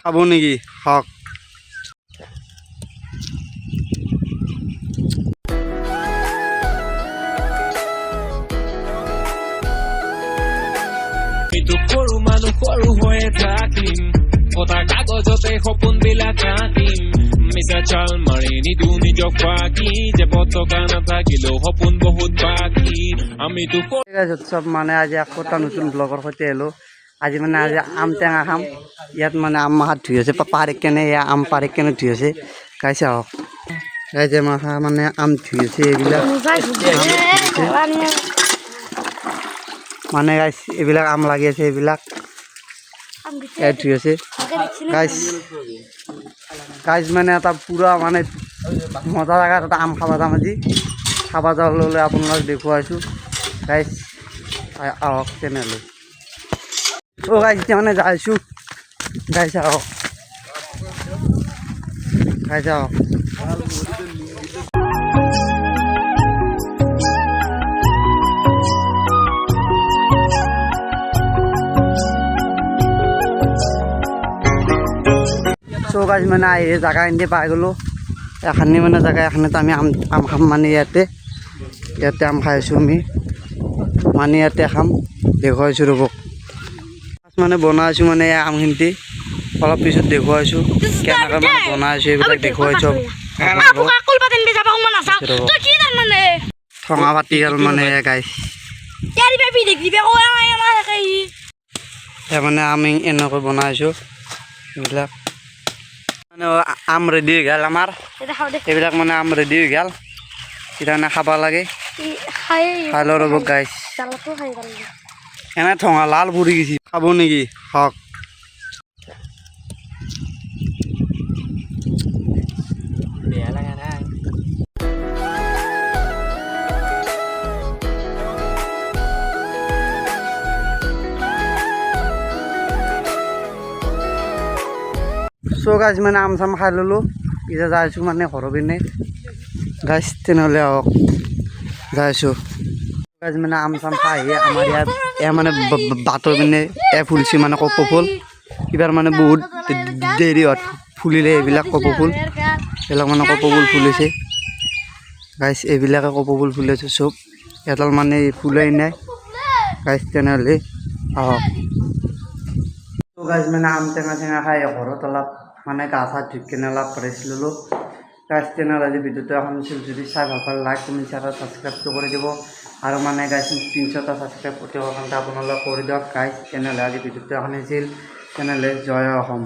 খাব নেকি হক সৰু মানুহ সৰু হৈয়ে থাকিম কথা কাগজতে সপোনবিলাক আঁকিম মিছা চাল মাৰি নিদো নিজক ফাঁকি যে পতকা নাথাকিলেও সপোন বহুত বাকী আমিতো সব মানে আজি আকৌ এটা নতুন ব্লগৰ সৈতে এলো আজি মানে আজি আম টেঙা খাম ইয়াত মানে আম মাহাত ধুই আছে পাৰি কেনে আম পাৰি কেনে ধুই আছে গাইছে হওক গাইছে মাহা মানে আম ধুই আছে এইবিলাক মানে গাইছ এইবিলাক আম লাগি আছে এইবিলাক ধুই আছে গাইছ গাইছ মানে এটা পুৰা মানে মজা জেগাত এটা আম খাবা যাম আজি খাবা যাবলৈ আপোনালোক দেখুৱাইছোঁ গাইছ আহক তেনেহ'লে গাইছ এতিয়া মানে যাইছোঁ গাইছ আহক গাইছ আহক গাইছ মানে আহি জাগা এনে পাই গ'লোঁ এখানি মানে জাগা এখানিত আমি আম খাম মানে ইয়াতে আম খাই আছোঁ আমি মানে ইয়াতে খাম দেখুৱাইছোঁ ৰ'ব মানে বনাইছোঁ মানে আমখিনিতে অলপ পিছত দেখুৱাইছোঁ কেনেকৈ মানে বনাইছোঁ এইবিলাক দেখুৱাইছোঁ ঠঙা পাতি গ'ল মানে গাইছ মানে আমি এনেকৈ বনাইছোঁ এইবিলাক মানে আম ৰেডি হৈ গ'ল আমাৰ এইবিলাক মানে আম ৰেডি হৈ গ'ল এতিয়া মানে খাব লাগে খাই লওঁ ৰ'ব গাইছ এনে ঠঙা লাল পৰি গৈছে খাব নেকি হওক গাইছ মানে আম চাম খাই ল'লোঁ এতিয়া যাইছোঁ মানে ঘৰৰ পিনে গাইছ তেনেহ'লে আহক যাইছোঁ গাইছ মানে আম চাম খাই আহি আমাৰ ইয়াত মানে বাটৰ পিনে ফুলছি মানে কপৌ ফুল এইবাৰ মানে বহুত দেৰি হোৱাত ফুলিলে এইবিলাক কপৌ ফুল এইবিলাক মানে কপৌ ফুল ফুলিছে গাইছ এইবিলাকে কপৌ ফুল ফুলিছে চব এডাল মানে ফুলেই নাই গাইছ তেনেহ'লে আহক গাইছ মানে আম টেঙা খাই ঘৰত অলপ মানে গা চা ধুই কিনে অলপ ৰেষ্ট ল'লোঁ গাইছ তেনেহ'লে আজি ভিডিঅ'টো এখন যদি চাই ভাল পালে লাইক কমেণ্ট শ্বেয়াৰ আৰু ছাবস্ক্ৰাইবটো কৰি দিব আৰু মানে গাইছ 300টা ছাবস্ক্ৰাইব প্ৰতি কাৰণে আপোনালোকে কৰি দিয়ক গাইছ তেনেহ'লে আজি ভিডিঅ'টো এখন আছিল তেনেহ'লে জয় অসম।